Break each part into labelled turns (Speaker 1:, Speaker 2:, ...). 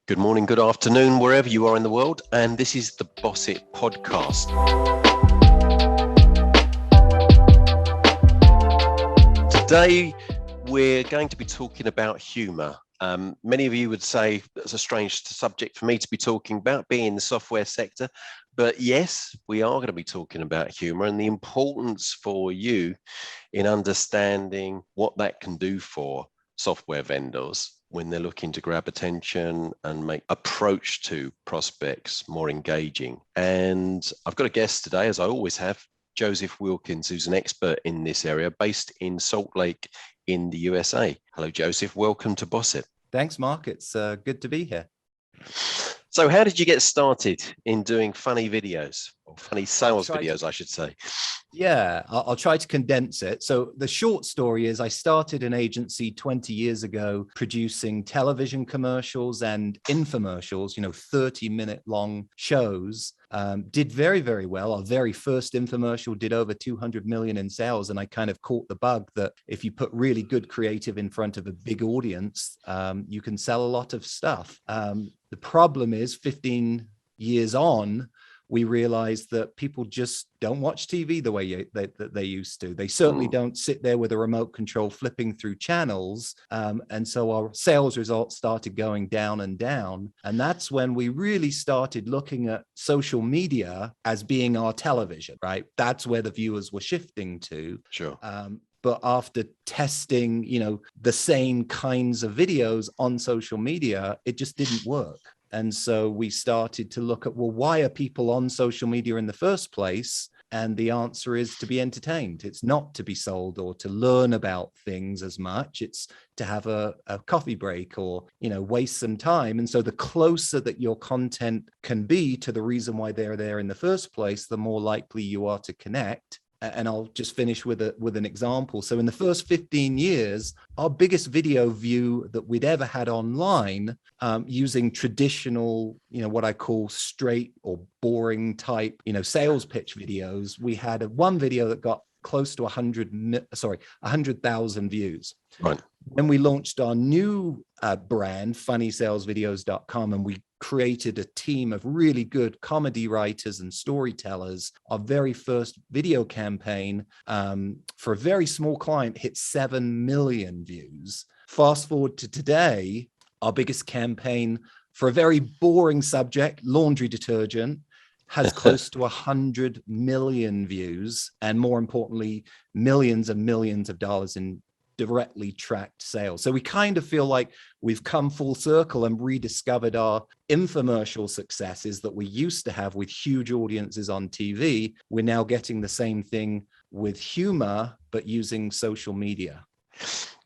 Speaker 1: Good morning, good afternoon, wherever you are in the world, and this is the Poetic podcast. Today, we're going to be talking about humour. Many of you would say that's a strange subject for me to be talking about, being in the software sector, but yes, we are going to be talking about humour and the importance for you in understanding what that can do for software vendors when they're looking to grab attention and make approach to prospects more engaging. And I've got a guest today, as I always have, Joseph Wilkins, who's an expert in this area, based in Salt Lake in the USA. Hello, Joseph. Welcome to Poetic.
Speaker 2: Thanks, Mark. It's good to be here.
Speaker 1: So how did you get started in doing funny videos, or funny sales videos, I should say?
Speaker 2: Yeah, I'll try to condense it. So the short story is I started an agency 20 years ago producing television commercials and infomercials, 30-minute long shows. Did very, very well. Our very first infomercial did over 200 million in sales. And I kind of caught the bug that if you put really good creative in front of a big audience, you can sell a lot of stuff. The problem is 15 years on, we realized that people just don't watch TV the way that they used to. They certainly don't sit there with a remote control flipping through channels. And so our sales results started going down and down. And that's when we really started looking at social media as being our television, right? That's where the viewers were shifting to.
Speaker 1: Sure.
Speaker 2: But after testing, the same kinds of videos on social media, it just didn't work. And so we started to look at, well, why are people on social media in the first place? And the answer is to be entertained. It's not to be sold or to learn about things as much. It's to have a coffee break or, waste some time. And so the closer that your content can be to the reason why they're there in the first place, the more likely you are to connect. And I'll just finish with an example. So in the first 15 years, our biggest video view that we'd ever had online using traditional, what I call straight or boring type, sales pitch videos, we had one video that got close to 100,000 views.
Speaker 1: Right.
Speaker 2: When we launched our new brand, funnysalesvideos.com, and we created a team of really good comedy writers and storytellers, our very first video campaign for a very small client hit 7 million views. Fast forward to today, our biggest campaign for a very boring subject, laundry detergent, has close to 100 million views, and more importantly, millions and millions of dollars in directly tracked sales. So we kind of feel like we've come full circle and rediscovered our infomercial successes that we used to have with huge audiences on TV. We're now getting the same thing with humor, but using social media.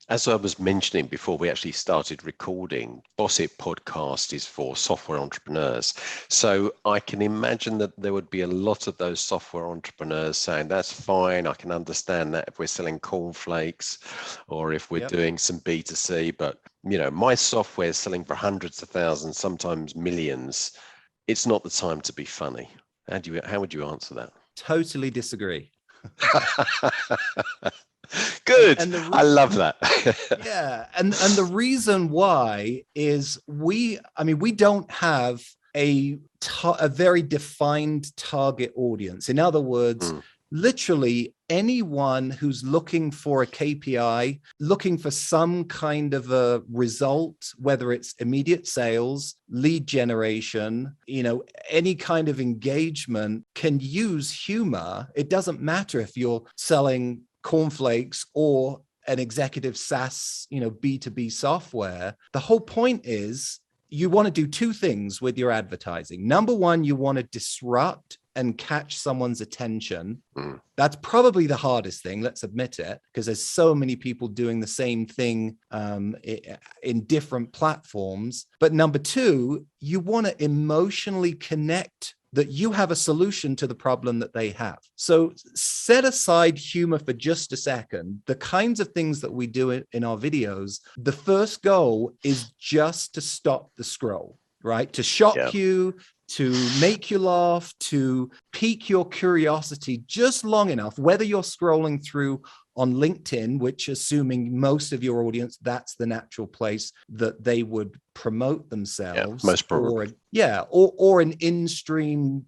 Speaker 1: As I was mentioning before we actually started recording, Poetic podcast is for software entrepreneurs. So I can imagine that there would be a lot of those software entrepreneurs saying, that's fine, I can understand that if we're selling cornflakes or if we're doing some B2C, but my software is selling for hundreds of thousands, sometimes millions. It's not the time to be funny. How would you answer that?
Speaker 2: Totally disagree.
Speaker 1: Good. I love that.
Speaker 2: Yeah. And the reason why is we don't have a very defined target audience. In other words, literally anyone who's looking for a KPI, looking for some kind of a result, whether it's immediate sales, lead generation, any kind of engagement, can use humor. It doesn't matter if you're selling cornflakes or an executive SaaS, B2B software. The whole point is you want to do two things with your advertising. Number one, you want to disrupt and catch someone's attention. That's probably the hardest thing, let's admit it, because there's so many people doing the same thing in different platforms. But number two, you want to emotionally connect that you have a solution to the problem that they have. So set aside humor for just a second. The kinds of things that we do in our videos, the first goal is just to stop the scroll, right? To shock you, to make you laugh, to pique your curiosity just long enough, whether you're scrolling through on LinkedIn, which, assuming most of your audience, that's the natural place that they would promote themselves.
Speaker 1: Most probably.
Speaker 2: Or an in-stream,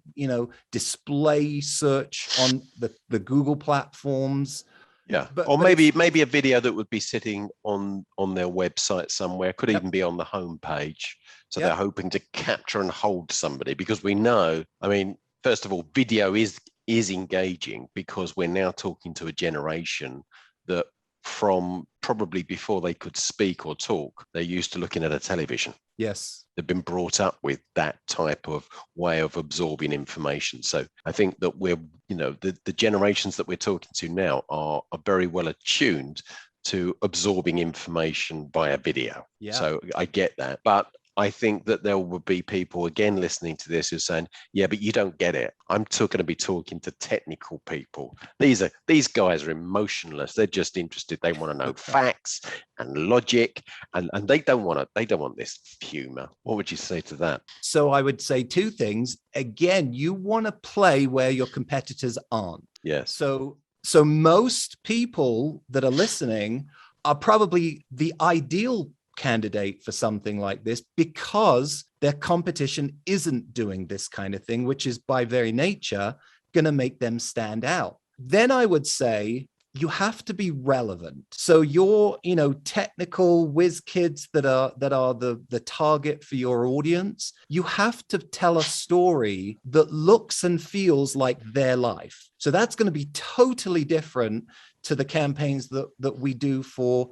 Speaker 2: display search on the Google platforms.
Speaker 1: Yeah, or maybe a video that would be sitting on their website somewhere, could even be on the homepage. So they're hoping to capture and hold somebody, because we know, I mean, first of all, video is engaging, because we're now talking to a generation that, from probably before they could speak or talk, they're used to looking at a television.
Speaker 2: Yes.
Speaker 1: They've been brought up with that type of way of absorbing information. So I think that we're, the generations that we're talking to now are very well attuned to absorbing information via video. Yeah. So I get that. But I think that there will be people, again, listening to this who are saying, yeah, but you don't get it. I'm going to be talking to technical people. These guys are emotionless. They're just interested. They want to know facts and logic, and they don't want this humor. What would you say to that?
Speaker 2: So I would say two things. Again, you want to play where your competitors aren't.
Speaker 1: Yes.
Speaker 2: So most people that are listening are probably the ideal candidate for something like this, because their competition isn't doing this kind of thing, which is by very nature going to make them stand out. Then I would say you have to be relevant. So your, technical whiz kids that are the target for your audience, you have to tell a story that looks and feels like their life. So that's going to be totally different to the campaigns that we do for,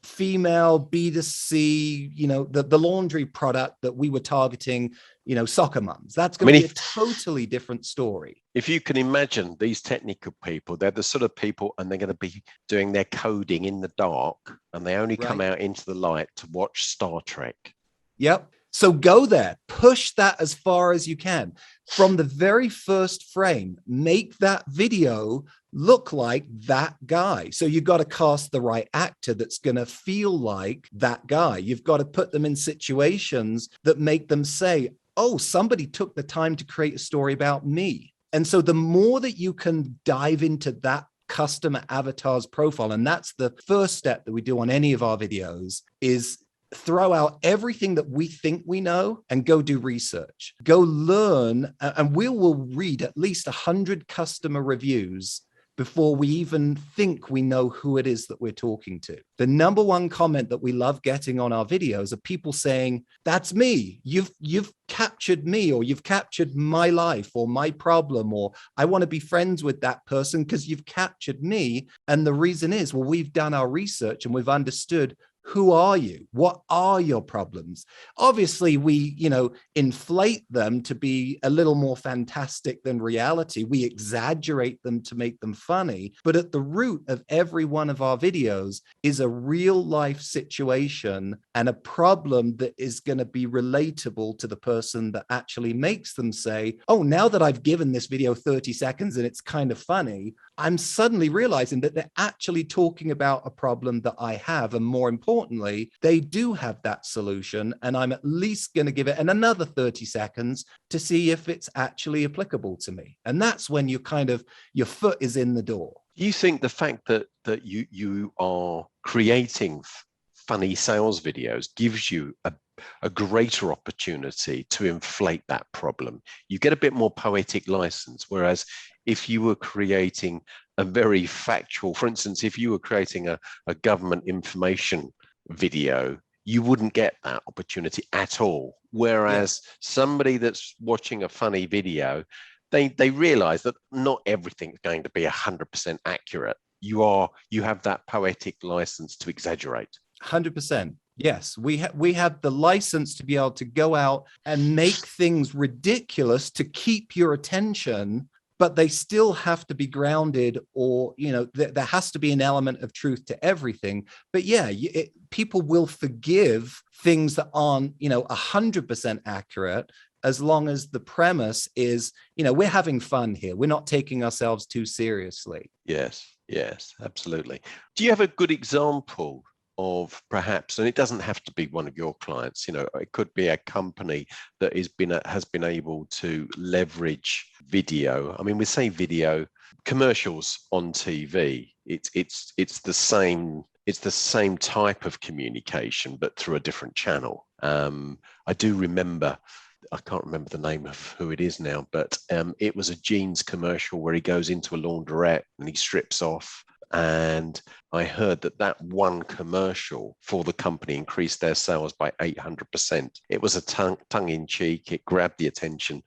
Speaker 2: female B2C, the laundry product that we were targeting, soccer mums. That's going to be a totally different story.
Speaker 1: If you can imagine these technical people, they're the sort of people, and they're going to be doing their coding in the dark, and they only come out into the light to watch Star Trek.
Speaker 2: Yep. So go there, push that as far as you can. From the very first frame, make that video look like that guy. So you've got to cast the right actor that's going to feel like that guy. You've got to put them in situations that make them say, oh, somebody took the time to create a story about me. And so the more that you can dive into that customer avatar's profile, and that's the first step that we do on any of our videos, is throw out everything that we think we know and go do research, go learn, and we will read at least 100 customer reviews before we even think we know who it is that we're talking to. The number one comment that we love getting on our videos are people saying, that's me. You've captured me, or you've captured my life or my problem, or I want to be friends with that person because you've captured me. And the reason is, well, we've done our research and we've understood, who are you? What are your problems? Obviously, we, inflate them to be a little more fantastic than reality. We exaggerate them to make them funny. But at the root of every one of our videos is a real life situation and a problem that is going to be relatable to the person that actually makes them say, oh, now that I've given this video 30 seconds and it's kind of funny, I'm suddenly realizing that they're actually talking about a problem that I have. And more importantly, they do have that solution. And I'm at least going to give it another 30 seconds to see if it's actually applicable to me. And that's when your foot is in the door.
Speaker 1: You think the fact that you are creating funny sales videos gives you a greater opportunity to inflate that problem? You get a bit more poetic license, whereas if you were creating a very factual, for instance, if you were creating a government information video, you wouldn't get that opportunity at all. Whereas somebody that's watching a funny video, they realize that not everything's going to be 100% accurate. You have that poetic license to exaggerate.
Speaker 2: 100%. Yes, we have the license to be able to go out and make things ridiculous to keep your attention, but they still have to be grounded, or, there has to be an element of truth to everything. But people will forgive things that aren't, 100% accurate, as long as the premise is, we're having fun here. We're not taking ourselves too seriously.
Speaker 1: Yes, absolutely. Do you have a good example of, perhaps, and it doesn't have to be one of your clients, it could be a company that has been able to leverage video. I mean, we say video commercials on TV, it's the same. It's the same type of communication, but through a different channel. I do remember, I can't remember the name of who it is now, but it was a jeans commercial where he goes into a laundrette and he strips off. And I heard that one commercial for the company increased their sales by 800%. It was a tongue in cheek. It grabbed the attention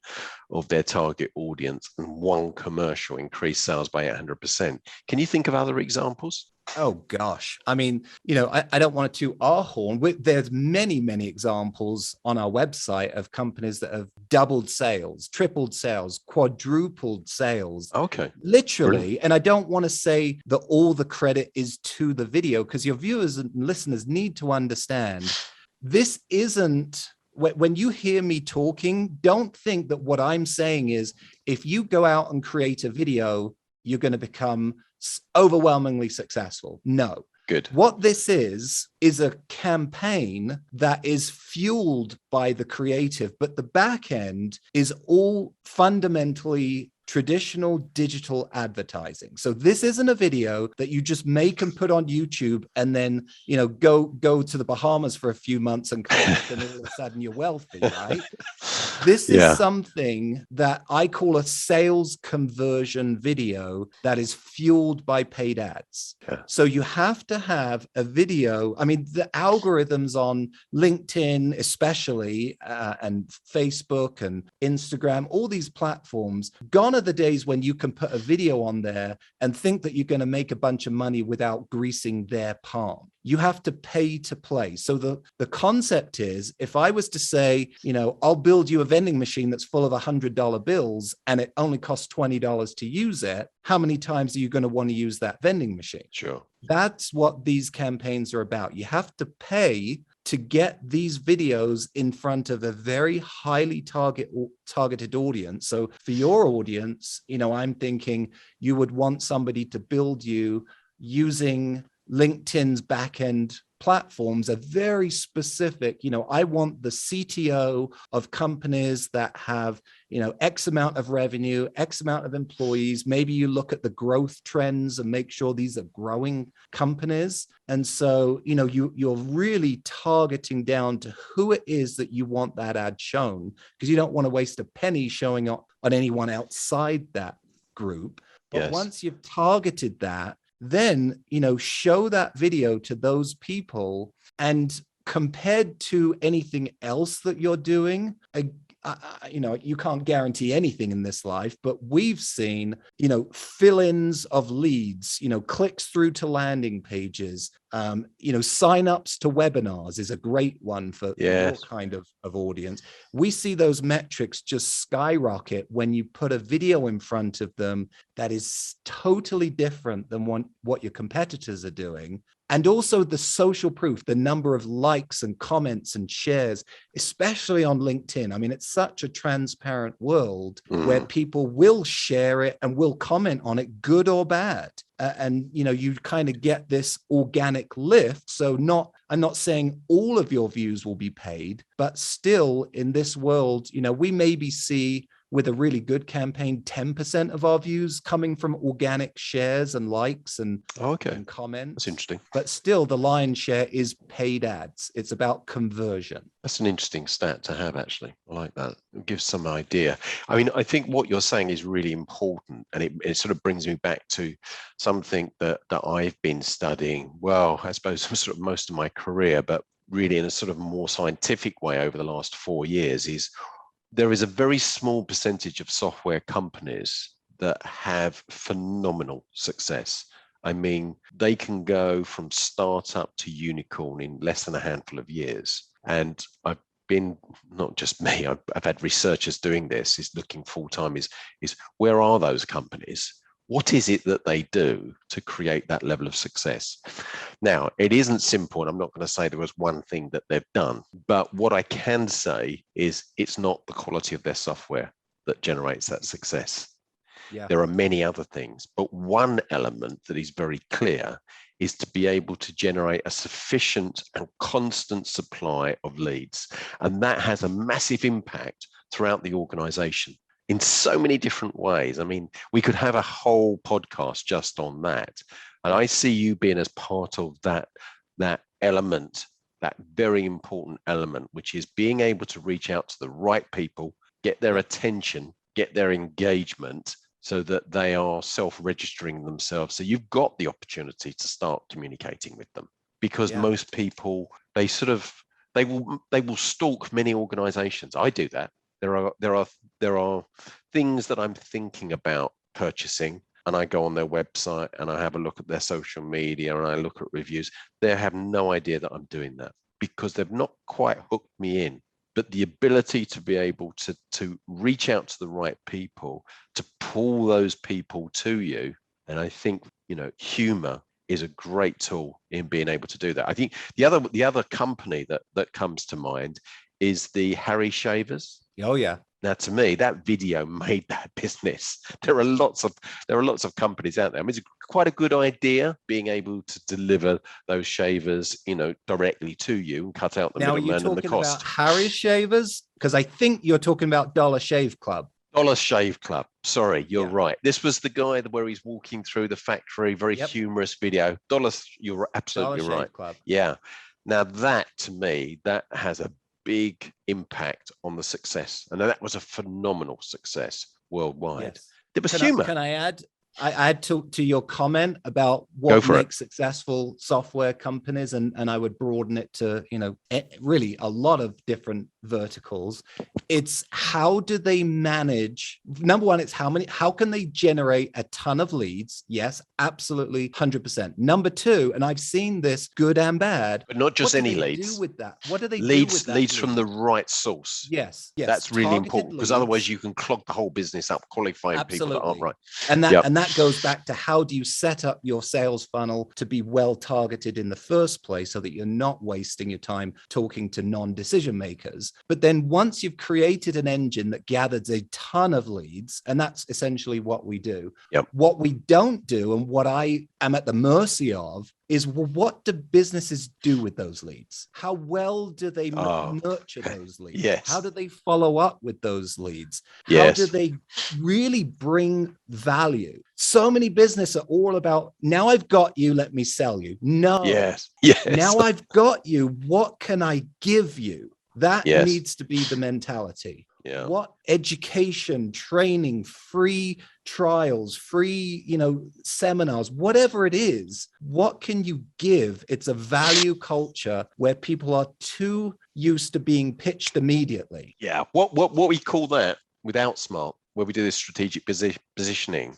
Speaker 1: of their target audience, and one commercial increased sales by 800%. Can you think of other examples?
Speaker 2: Oh gosh. I mean, I don't want to toot our horn. There's many, many examples on our website of companies that have doubled sales, tripled sales, quadrupled sales.
Speaker 1: Okay.
Speaker 2: Literally.
Speaker 1: Brilliant.
Speaker 2: And I don't want to say that all the credit is to the video, because your viewers and listeners need to understand this isn't, when you hear me talking, don't think that what I'm saying is if you go out and create a video, you're going to become overwhelmingly successful. No.
Speaker 1: Good.
Speaker 2: What this is a campaign that is fueled by the creative, but the back end is all fundamentally traditional digital advertising. So this isn't a video that you just make and put on YouTube and then, go to the Bahamas for a few months and come back and all of a sudden you're wealthy, right? This is something that I call a sales conversion video that is fueled by paid ads. Yeah. So you have to have a video. I mean, the algorithms on LinkedIn, especially, and Facebook and Instagram, all these platforms, gone are the days when you can put a video on there and think that you're going to make a bunch of money without greasing their palm. You have to pay to play. So the concept is, if I was to say, I'll build you a vending machine that's full of $100 bills and it only costs $20 to use it, how many times are you going to want to use that vending machine?
Speaker 1: Sure.
Speaker 2: That's what these campaigns are about. You have to pay to get these videos in front of a very highly targeted audience. So for your audience, I'm thinking you would want somebody to build you using LinkedIn's backend platforms are very specific. I want the CTO of companies that have, X amount of revenue, X amount of employees. Maybe you look at the growth trends and make sure these are growing companies. And so, you're really targeting down to who it is that you want that ad shown, because you don't want to waste a penny showing up on anyone outside that group. But once you've targeted that, then, show that video to those people, and compared to anything else that you're doing, you can't guarantee anything in this life, but we've seen, fill-ins of leads, clicks through to landing pages, sign-ups to webinars is a great one for your kind of audience. We see those metrics just skyrocket when you put a video in front of them that is totally different than what your competitors are doing. And also the social proof, the number of likes and comments and shares, especially on LinkedIn. I mean, it's such a transparent world where people will share it and will comment on it, good or bad. And, you kind of get this organic lift. So I'm not saying all of your views will be paid, but still in this world, we maybe see with a really good campaign, 10% of our views coming from organic shares and likes and comments.
Speaker 1: That's interesting.
Speaker 2: But still, the lion's share is paid ads. It's about conversion.
Speaker 1: That's an interesting stat to have, actually. I like that. It gives some idea. I mean, I think what you're saying is really important, and it sort of brings me back to something that I've been studying, well, I suppose sort of most of my career, but really in a sort of more scientific way over the last 4 years, is there is a very small percentage of software companies that have phenomenal success. I mean, they can go from startup to unicorn in less than a handful of years. And I've been, not just me, I've had researchers doing this, is looking full time, is where are those companies? What is it that they do to create that level of success? Now, it isn't simple, and I'm not going to say there was one thing that they've done, but what I can say is it's not the quality of their software that generates that success. Yeah. There are many other things, but one element that is very clear is to be able to generate a sufficient and constant supply of leads. And that has a massive impact throughout the organization in so many different ways. I mean, we could have a whole podcast just on that. And I see you being as part of that element, that very important element, which is being able to reach out to the right people, get their attention, get their engagement, so that they are self-registering themselves. So you've got the opportunity to start communicating with them, because most people, they will stalk many organizations. I do that. There are things that I'm thinking about purchasing, and I go on their website and I have a look at their social media and I look at reviews. They have no idea that I'm doing that, because they've not quite hooked me in. But the ability to be able to reach out to the right people, to pull those people to you. And I think, humor is a great tool in being able to do that. I think the other company that comes to mind is the Harry Shavers.
Speaker 2: Oh yeah.
Speaker 1: Now, to me, that video made that business. There are lots of companies out there. I mean, it's quite a good idea being able to deliver those shavers, directly to you and cut out the middleman and the cost.
Speaker 2: Now, are you talking about Harry Shavers? Because I think you're talking about Dollar Shave Club.
Speaker 1: Dollar Shave Club. Sorry, you're right. This was the guy where he's walking through the factory. Very humorous video. You're absolutely
Speaker 2: Dollar
Speaker 1: right.
Speaker 2: Shave Club.
Speaker 1: Yeah. Now that, to me, that has a big impact on the success, and that was a phenomenal success worldwide.
Speaker 2: Yes.
Speaker 1: There was humor.
Speaker 2: Can I add to your comment about what makes successful software companies, and I would broaden it to really a lot of different verticals. It's how do they manage? Number one, it's how can they generate a ton of leads? Yes, absolutely, 100%. Number two, and I've seen this good and bad,
Speaker 1: but not just any leads.
Speaker 2: What do they do with that? What do they
Speaker 1: do with that? Leads from the right source.
Speaker 2: Yes.
Speaker 1: That's really important, because otherwise you can clog the whole business up qualifying people that aren't right.
Speaker 2: And that goes back to how do you set up your sales funnel to be well targeted in the first place, so that you're not wasting your time talking to non-decision makers. But then once you've created an engine that gathers a ton of leads, and that's essentially what we do. What we don't do, and what I am at the mercy of, is, well, what do businesses do with those leads? How well do they nurture those leads?
Speaker 1: Yes.
Speaker 2: How do they follow up with those leads? How do they really bring value? So many businesses are all about, now I've got you, let me sell you. No.
Speaker 1: Yes.
Speaker 2: Now I've got you, what can I give you? That needs to be the mentality.
Speaker 1: Yeah.
Speaker 2: What education, training, free trials, free, seminars, whatever it is, what can you give? It's a value culture where people are too used to being pitched immediately.
Speaker 1: Yeah. What we call that with Outsmart, where we do this strategic positioning,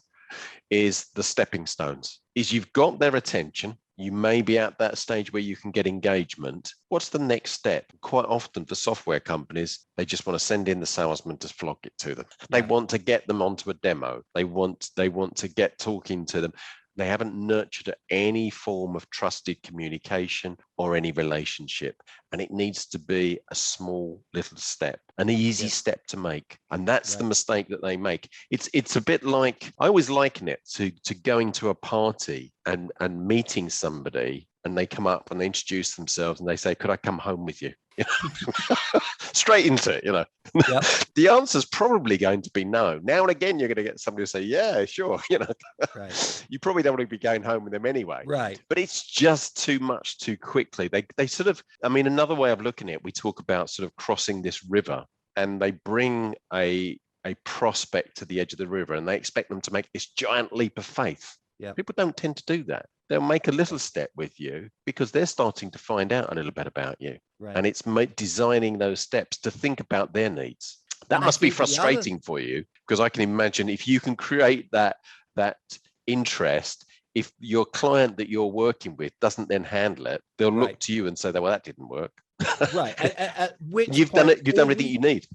Speaker 1: is the stepping stones. Is you've got their attention. You may be at that stage where you can get engagement. What's the next step? Quite often for software companies, they just want to send in the salesman to flog it to them. They want to get them onto a demo. They want to get talking to them. They haven't nurtured any form of trusted communication or any relationship. And it needs to be a small little step, an easy step to make. And that's the mistake that they make. It's a bit like, I always liken it to going to a party and meeting somebody, and they come up and they introduce themselves and they say, could I come home with you? Straight into it, The answer's probably going to be no. Now and again, you're going to get somebody to say, yeah, sure. You probably don't want to be going home with them anyway.
Speaker 2: Right.
Speaker 1: But it's just too much too quickly. They sort of, another way of looking at it, we talk about sort of crossing this river, and they bring a prospect to the edge of the river and they expect them to make this giant leap of faith.
Speaker 2: Yeah.
Speaker 1: People don't tend to do that. They'll make a little step with you because they're starting to find out a little bit about you.
Speaker 2: Right.
Speaker 1: And it's designing those steps to think about their needs. That must be frustrating for you, because I can imagine if you can create that interest, if your client that you're working with doesn't then handle it, they'll look to you and say, well, that didn't work.
Speaker 2: Right. At which
Speaker 1: you've done everything you need.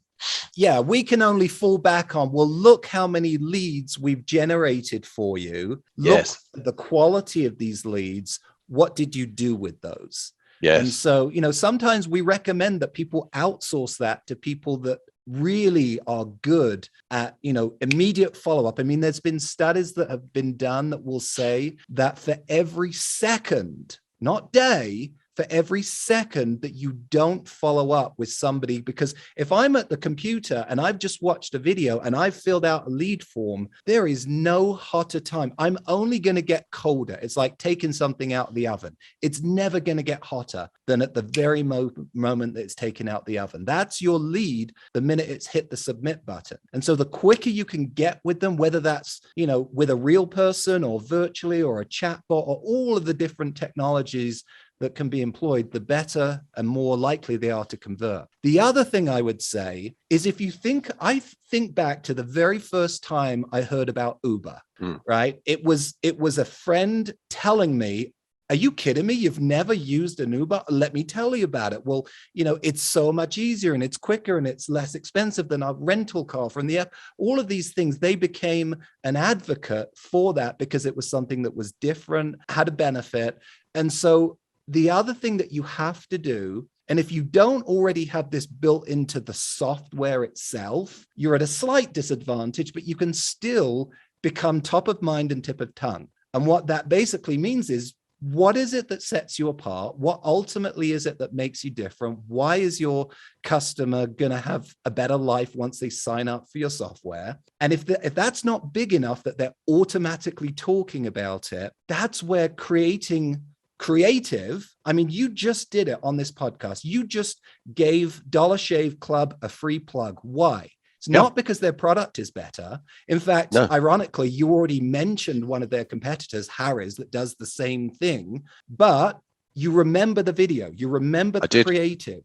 Speaker 2: Yeah, we can only fall back on, well, look how many leads we've generated for you. Look at the quality of these leads. What did you do with those?
Speaker 1: Yes.
Speaker 2: And so, sometimes we recommend that people outsource that to people that really are good at, immediate follow-up. There's been studies that have been done that will say that for every second, not day, for for every second that you don't follow up with somebody. Because if I'm at the computer and I've just watched a video and I've filled out a lead form, there is no hotter time. I'm only going to get colder. It's like taking something out of the oven. It's never going to get hotter than at the very moment that it's taken out the oven. That's your lead the minute it's hit the submit button. And so the quicker you can get with them, whether that's, with a real person or virtually or a chatbot or all of the different technologies that can be employed, the better and more likely they are to convert. The other thing I would say is I think back to the very first time I heard about Uber, right? It was a friend telling me, are you kidding me? You've never used an Uber? Let me tell you about it. Well, it's so much easier and it's quicker and it's less expensive than a rental car from the app. All of these things, they became an advocate for that because it was something that was different, had a benefit. And so the other thing that you have to do, and if you don't already have this built into the software itself, you're at a slight disadvantage, but you can still become top of mind and tip of tongue. And what that basically means is, what is it that sets you apart? What ultimately is it that makes you different? Why is your customer going to have a better life once they sign up for your software? And if that's not big enough that they're automatically talking about it, that's where creating creative. I mean, you just did it on this podcast. You just gave Dollar Shave Club a free plug. Why? It's not because their product is better. In fact, ironically, you already mentioned one of their competitors, Harry's, that does the same thing, but you remember the video, you remember the creative.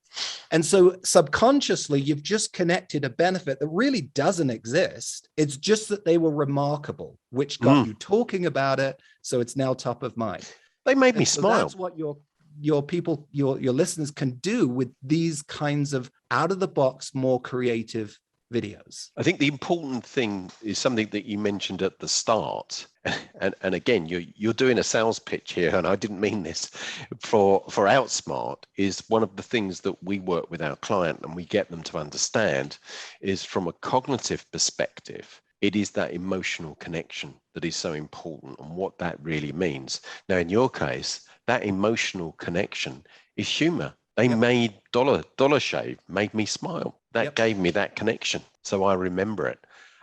Speaker 2: And so subconsciously, you've just connected a benefit that really doesn't exist. It's just that they were remarkable, which got you talking about it. So it's now top of mind.
Speaker 1: They made me smile.
Speaker 2: That's what your people, your listeners can do with these kinds of out of the box, more creative videos.
Speaker 1: I think the important thing is something that you mentioned at the start. And again, you're doing a sales pitch here, and I didn't mean this, for Outsmart is one of the things that we work with our client and we get them to understand is from a cognitive perspective. It is that emotional connection that is so important and what that really means. Now, in your case, that emotional connection is humor. They made Dollar Shave made me smile. That gave me that connection. So I remember it.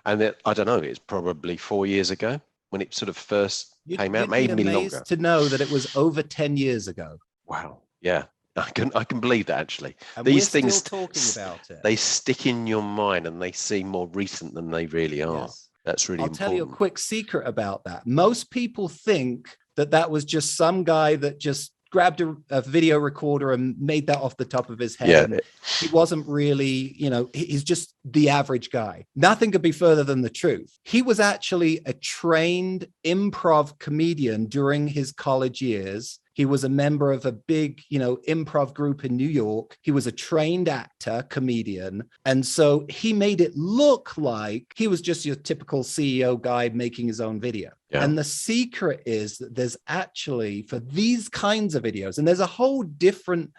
Speaker 1: And I don't know, it's probably 4 years ago when it sort of first came out, maybe longer.
Speaker 2: To know that it was over 10 years ago.
Speaker 1: Wow. Yeah. I can believe that, actually.
Speaker 2: And
Speaker 1: these things
Speaker 2: still talking about it.
Speaker 1: They stick in your mind and they seem more recent than they really are.
Speaker 2: Yes.
Speaker 1: That's really important.
Speaker 2: I'll tell you a quick secret about that. Most people think that was just some guy that just grabbed a video recorder and made that off the top of his head.
Speaker 1: Yeah.
Speaker 2: He wasn't really, he's just the average guy. Nothing could be further than the truth. He was actually a trained improv comedian during his college years. He was a member of a big, improv group in New York. He was a trained actor, comedian. And so he made it look like he was just your typical CEO guy making his own video. Yeah. And the secret is that there's actually, for these kinds of videos, and there's a whole different,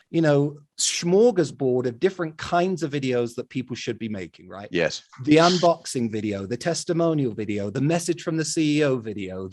Speaker 2: smorgasbord of different kinds of videos that people should be making, right?
Speaker 1: Yes.
Speaker 2: The unboxing video, the testimonial video, the message from the CEO video,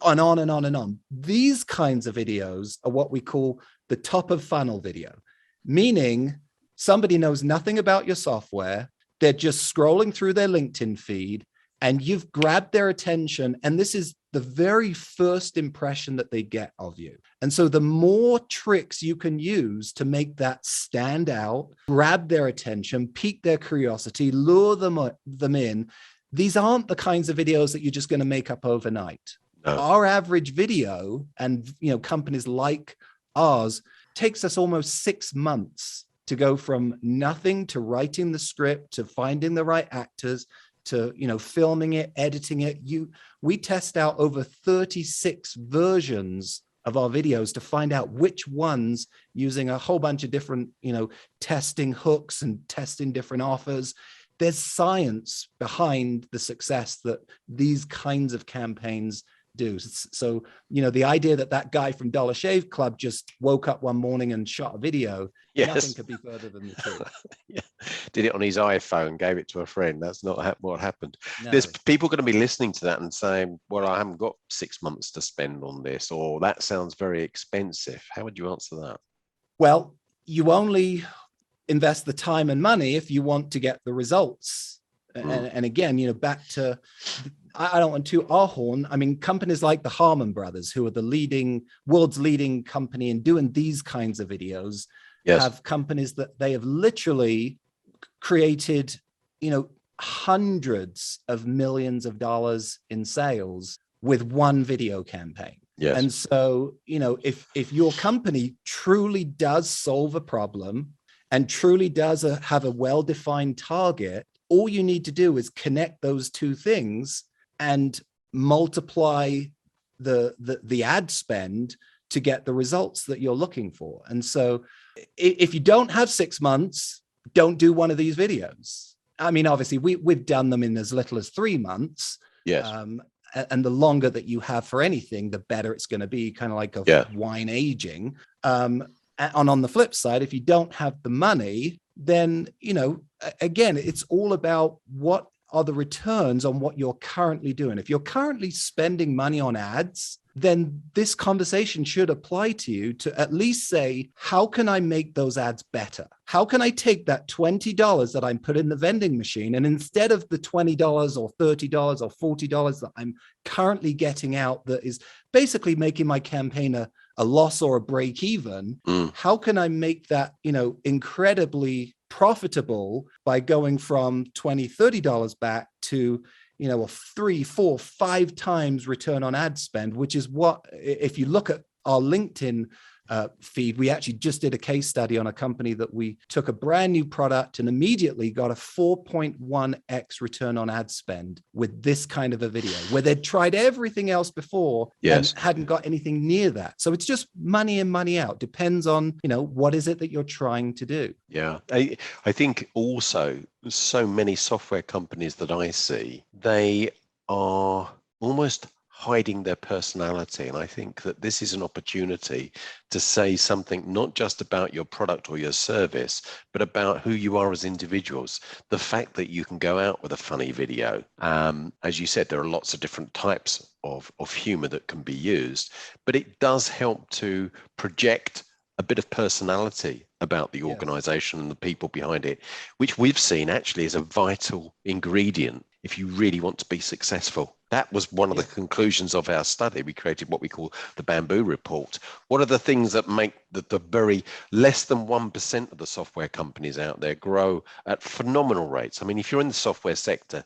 Speaker 2: on and on and on. These kinds of videos are what we call the top of funnel video, meaning somebody knows nothing about your software. They're just scrolling through their LinkedIn feed and you've grabbed their attention. And this is the very first impression that they get of you. And so the more tricks you can use to make that stand out, grab their attention, pique their curiosity, lure them in, these aren't the kinds of videos that you're just going to make up overnight. No. Our average video, and companies like ours, takes us almost 6 months to go from nothing to writing the script, to finding the right actors, to filming it, editing it. We test out over 36 versions of our videos to find out which ones, using a whole bunch of different, testing hooks and testing different offers. There's science behind the success that these kinds of campaigns do. So, the idea that guy from Dollar Shave Club just woke up one morning and shot a video, nothing could be further than the truth.
Speaker 1: Yeah. Did it on his iPhone, gave it to a friend. That's not what happened.
Speaker 2: No.
Speaker 1: There's people going to be listening to that and saying, well, I haven't got 6 months to spend on this, or that sounds very expensive. How would you answer that?
Speaker 2: Well, you only invest the time and money if you want to get the results. And again, back to, I don't want to our horn. I mean, companies like the Harmon Brothers, who are the world's leading company in doing these kinds of videos, have companies that they have literally created, hundreds of millions of dollars in sales with one video campaign.
Speaker 1: Yes.
Speaker 2: And so, if your company truly does solve a problem and truly does have a well-defined target, all you need to do is connect those two things and multiply the ad spend to get the results that you're looking for. And so if you don't have 6 months, don't do one of these videos. I mean, obviously we've done them in as little as 3 months.
Speaker 1: Yes.
Speaker 2: And the longer that you have for anything, the better it's going to be, kind of like a wine aging. And on the flip side, if you don't have the money, then, again, it's all about what are the returns on what you're currently doing. If you're currently spending money on ads, then this conversation should apply to you to at least say, how can I make those ads better? How can I take that $20 that I'm put in the vending machine, and instead of the $20 or $30 or $40 that I'm currently getting out, that is basically making my campaign a loss or a break even, how can I make that, incredibly profitable by going from $20, $30 back to, a 3, 4, 5 times return on ad spend, which is what, if you look at our LinkedIn feed, we actually just did a case study on a company that we took a brand new product and immediately got a 4.1x return on ad spend with this kind of a video, where they'd tried everything else before and hadn't got anything near that. So it's just money in, money out. Depends on, what is it that you're trying to do?
Speaker 1: Yeah. I think also so many software companies that I see, they are almost hiding their personality. And I think that this is an opportunity to say something not just about your product or your service, but about who you are as individuals. The fact that you can go out with a funny video. As you said, there are lots of different types of humor that can be used, but it does help to project a bit of personality about the organization and the people behind it, which we've seen actually is a vital ingredient if you really want to be successful. That was one of the conclusions of our study. We created what we call the Bamboo Report. What are the things that make the very less than 1% of the software companies out there grow at phenomenal rates? I mean, if you're in the software sector,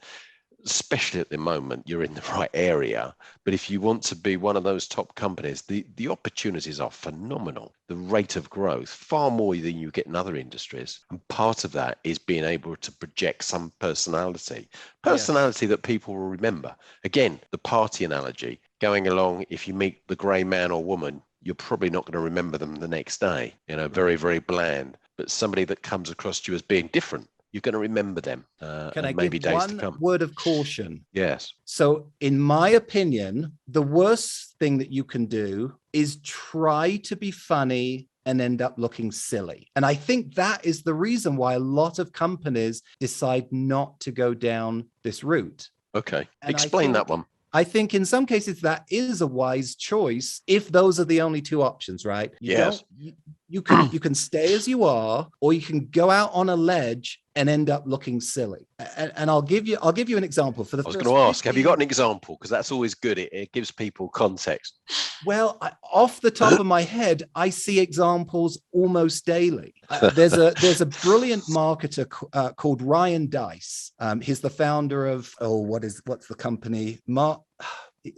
Speaker 1: especially at the moment, you're in the right area. But if you want to be one of those top companies, the opportunities are phenomenal. The rate of growth, far more than you get in other industries. And part of that is being able to project some personality that people will remember. Again, the party analogy, going along, if you meet the grey man or woman, you're probably not going to remember them the next day, very, very bland. But somebody that comes across to you as being different, you're going to remember them.
Speaker 2: Can I
Speaker 1: maybe
Speaker 2: give
Speaker 1: days to
Speaker 2: one
Speaker 1: come.
Speaker 2: word of caution?
Speaker 1: Yes.
Speaker 2: So in my opinion, the worst thing that you can do is try to be funny and end up looking silly. And I think that is the reason why a lot of companies decide not to go down this route.
Speaker 1: Okay. Explain that one.
Speaker 2: I think in some cases that is a wise choice if those are the only two options, right? You can stay as you are, or you can go out on a ledge and end up looking silly. And I'll give you an example. I
Speaker 1: was going to ask, have you got an example? Because that's always good. It gives people context.
Speaker 2: Well, off the top of my head, I see examples almost daily. There's a brilliant marketer called Ryan Dice. He's the founder of what's the company?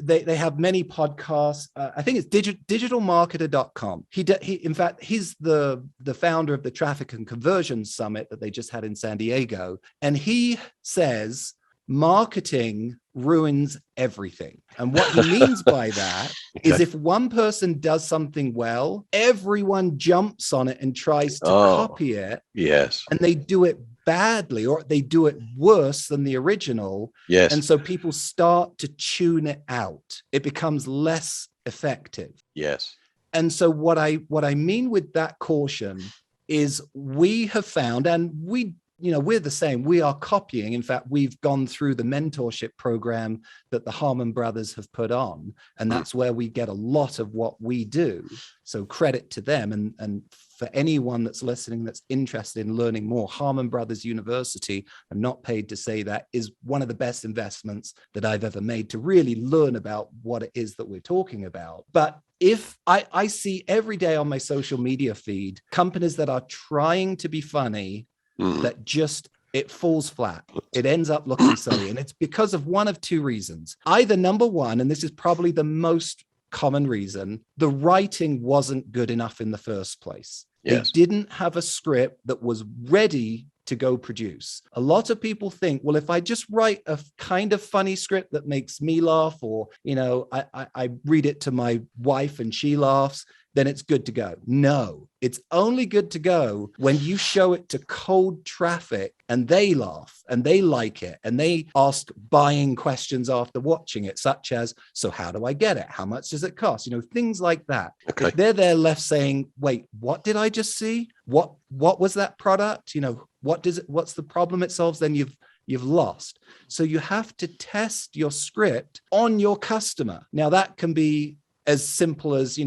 Speaker 2: They have many podcasts. I think it's digitalmarketer.com. He in fact, he's the founder of the Traffic and Conversion Summit that they just had in San Diego. And he says, marketing ruins everything. And what he means by that is if one person does something well, everyone jumps on it and tries to copy it.
Speaker 1: Yes.
Speaker 2: And they do it badly, or they do it worse than the original.
Speaker 1: Yes.
Speaker 2: And so people start to tune it out. It becomes less effective.
Speaker 1: Yes.
Speaker 2: And so what I mean with that caution is we have found, and we're the same. We are copying. In fact, we've gone through the mentorship program that the Harmon brothers have put on, and that's where we get a lot of what we do. So credit to them. And for anyone that's listening that's interested in learning more, Harmon Brothers University, I'm not paid to say that, is one of the best investments that I've ever made to really learn about what it is that we're talking about. But if I see every day on my social media feed companies that are trying to be funny, that just, it falls flat. It ends up looking silly. And it's because of one of two reasons. Either number one, and this is probably the most common reason, the writing wasn't good enough in the first place. Yes. They didn't have a script that was ready to go produce. A lot of people think, well, if I just write a kind of funny script that makes me laugh, or, I read it to my wife and she laughs, then it's good to go. No, it's only good to go when you show it to cold traffic and they laugh and they like it and they ask buying questions after watching it, such as, so how do I get it? How much does it cost? Things like that. Okay. If they're there left saying, wait, what did I just see? What was that product? What's the problem it solves? Then you've lost. So you have to test your script on your customer. Now that can be as simple as,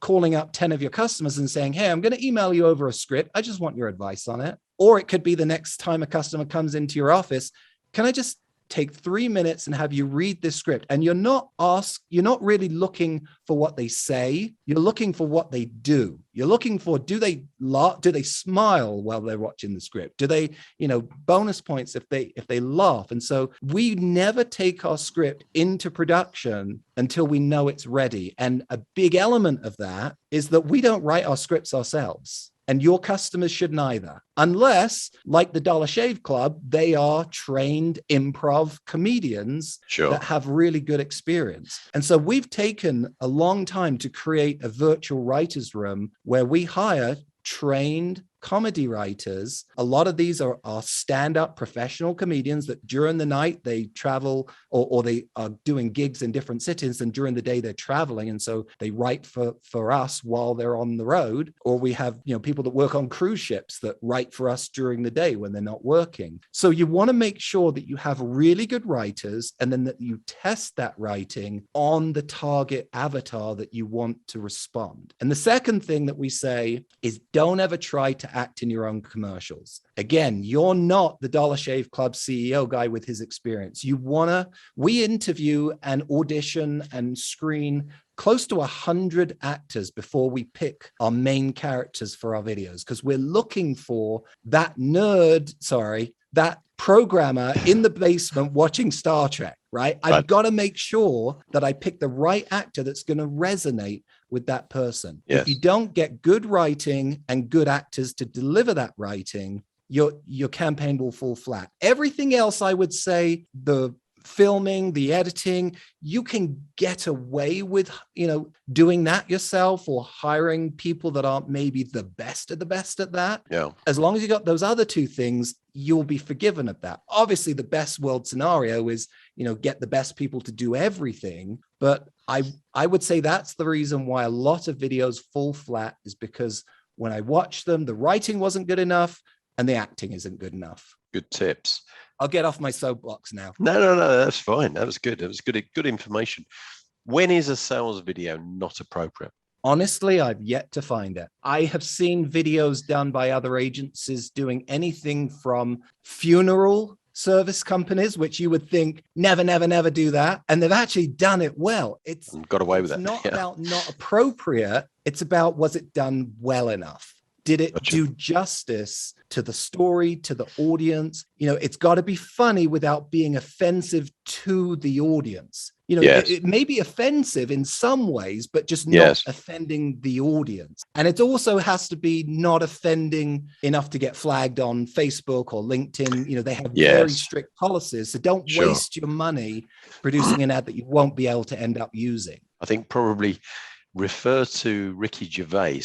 Speaker 2: calling up 10 of your customers and saying, hey, I'm going to email you over a script. I just want your advice on it. Or it could be the next time a customer comes into your office, can I just take 3 minutes and have you read this script? And you're not really looking for what they say. You're looking for what they do. You're looking for, do they laugh? Do they smile while they're watching the script? Do they, bonus points if they laugh? And so we never take our script into production until we know it's ready. And a big element of that is that we don't write our scripts ourselves. And your customers shouldn't either, unless, like the Dollar Shave Club, they are trained improv comedians that have really good experience. And so we've taken a long time to create a virtual writer's room where we hire trained comedy writers. A lot of these are stand-up professional comedians that during the night they travel or they are doing gigs in different cities, and during the day they're traveling, and so they write for us while they're on the road. Or we have people that work on cruise ships that write for us during the day when they're not working. So you want to make sure that you have really good writers, and then that you test that writing on the target avatar that you want to respond. And the second thing that we say is, don't ever try to act in your own commercials. Again, you're not the Dollar Shave Club CEO guy with his experience. We interview and audition and screen close to 100 actors before we pick our main characters for our videos, because we're looking for that that programmer in the basement watching Star Trek, right? I've got to make sure that I pick the right actor that's going to resonate with that person. Yes. If you don't get good writing and good actors to deliver that writing, your campaign will fall flat. Everything else, I would say, the filming, the editing, you can get away with, doing that yourself, or hiring people that aren't maybe the best at that. Yeah. As long as you got those other two things, you'll be forgiven at that. Obviously, the best world scenario is, get the best people to do everything. But I would say that's the reason why a lot of videos fall flat, is because when I watch them, the writing wasn't good enough and the acting isn't good enough.
Speaker 1: Good tips.
Speaker 2: I'll get off my soapbox now.
Speaker 1: No, that's fine. That was good. That was good information. When is a sales video not appropriate?
Speaker 2: Honestly, I've yet to find it. I have seen videos done by other agencies doing anything from funeral service companies, which you would think never do that. And they've actually done it well. It's
Speaker 1: got away with it.
Speaker 2: It's not about not appropriate. It's about, was it done well enough? Did it do justice to the story, to the audience? It's got to be funny without being offensive to the audience. It may be offensive in some ways, but just not offending the audience. And it also has to be not offending enough to get flagged on Facebook or LinkedIn. They have very strict policies. So don't waste your money producing an ad that you won't be able to end up using.
Speaker 1: I think probably refer to Ricky Gervais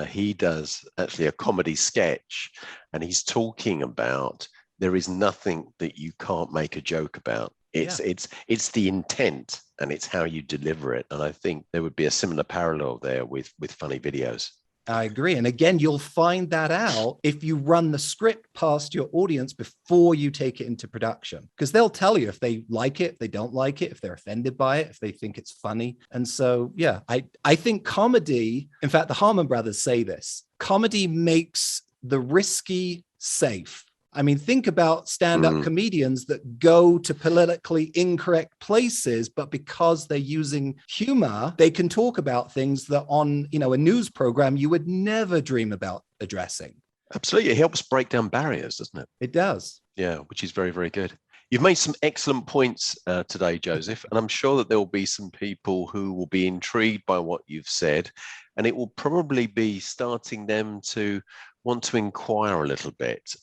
Speaker 1: He does actually a comedy sketch, and he's talking about there is nothing that you can't make a joke about. It's the intent, and it's how you deliver it. And I think there would be a similar parallel there with funny videos.
Speaker 2: I agree. And again, you'll find that out if you run the script past your audience before you take it into production, because they'll tell you if they like it, if they don't like it, if they're offended by it, if they think it's funny. And so, yeah, I think comedy, in fact, the Harmon brothers say this, comedy makes the risky safe. I mean, think about stand-up comedians that go to politically incorrect places, but because they're using humor, they can talk about things that on, a news program you would never dream about addressing.
Speaker 1: Absolutely. It helps break down barriers, doesn't it?
Speaker 2: It does.
Speaker 1: Yeah, which is very, very good. You've made some excellent points today, Joseph, and I'm sure that there will be some people who will be intrigued by what you've said, and it will probably be starting them to want to inquire a little bit.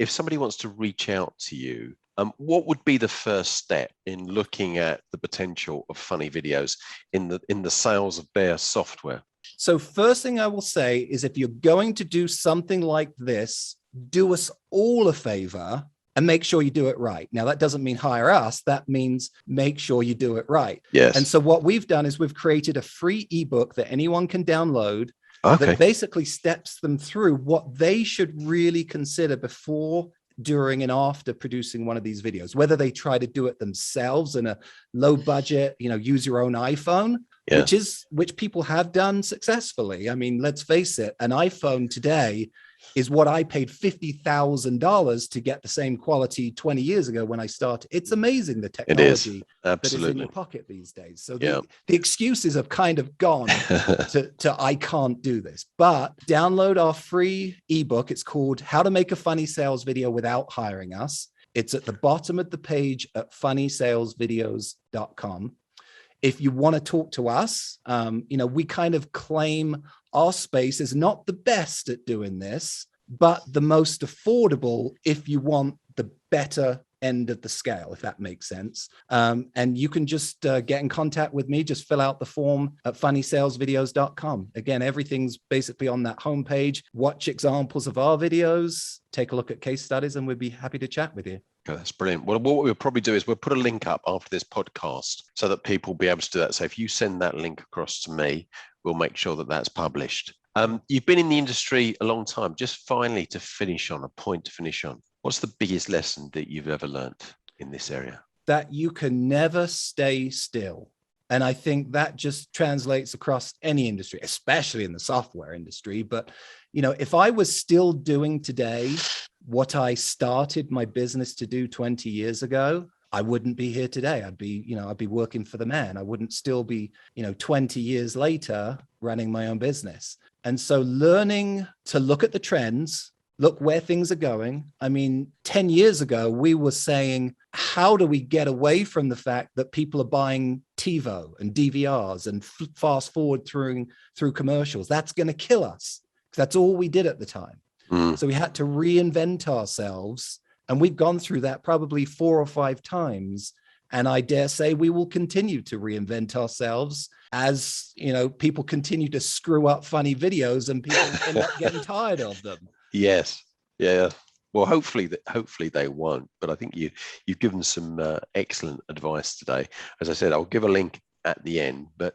Speaker 1: If somebody wants to reach out to you, what would be the first step in looking at the potential of funny videos in the sales of their software?
Speaker 2: So first thing I will say is, if you're going to do something like this, do us all a favor and make sure you do it right. Now, that doesn't mean hire us. That means make sure you do it right.
Speaker 1: Yes.
Speaker 2: And so what we've done is we've created a free ebook that anyone can download that basically steps them through what they should really consider before, during, and after producing one of these videos, whether they try to do it themselves in a low budget, use your own iPhone, which people have done successfully. I mean, let's face it, an iPhone today is what I paid $50,000 to get the same quality 20 years ago when I started. It's amazing, the technology that is in your pocket these days. So the excuses have kind of gone to I can't do this. But download our free ebook. It's called How to Make a Funny Sales Video Without Hiring Us. It's at the bottom of the page at funnysalesvideos.com. If you want to talk to us, we kind of claim our space is not the best at doing this, but the most affordable if you want the better end of the scale, if that makes sense. And you can just get in contact with me. Just fill out the form at funnysalesvideos.com. Again, everything's basically on that homepage. Watch examples of our videos, take a look at case studies, and we'd be happy to chat with you.
Speaker 1: Okay, that's brilliant. Well, what we'll probably do is we'll put a link up after this podcast so that people will be able to do that. So if you send that link across to me, we'll make sure that that's published. You've been in the industry a long time. Just finally, to finish on, what's the biggest lesson that you've ever learned in this area?
Speaker 2: That you can never stay still. And I think that just translates across any industry, especially in the software industry. But, if I was still doing today what I started my business to do 20 years ago, I wouldn't be here today. I'd be working for the man. I wouldn't still be, 20 years later running my own business. And so learning to look at the trends, look where things are going. I mean, 10 years ago, we were saying, how do we get away from the fact that people are buying TiVo and DVRs and fast forward through commercials? That's going to kill us. That's all we did at the time. So we had to reinvent ourselves. And we've gone through that probably 4 or 5 times. And I dare say we will continue to reinvent ourselves as, people continue to screw up funny videos and people end up getting tired of them.
Speaker 1: Yes. Yeah. Well, hopefully they won't. But I think you've given some excellent advice today. As I said, I'll give a link at the end. But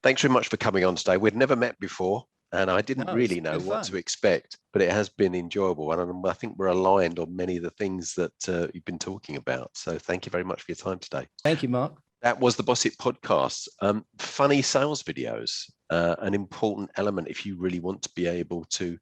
Speaker 1: thanks very much for coming on today. We'd never met before, and I didn't really know what to expect. But it has been enjoyable, and I think we're aligned on many of the things that you've been talking about. So thank you very much for your time today.
Speaker 2: Thank you, Mark.
Speaker 1: That was the Boss It podcast. Funny sales videos, an important element if you really want to be able to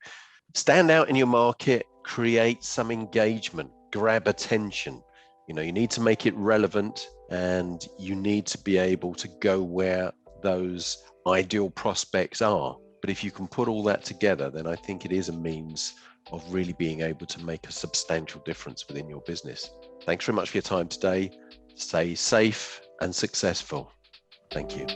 Speaker 1: stand out in your market, create some engagement, grab attention. You need to make it relevant, and you need to be able to go where those ideal prospects are. But if you can put all that together, then I think it is a means of really being able to make a substantial difference within your business. Thanks very much for your time today. Stay safe and successful. Thank you.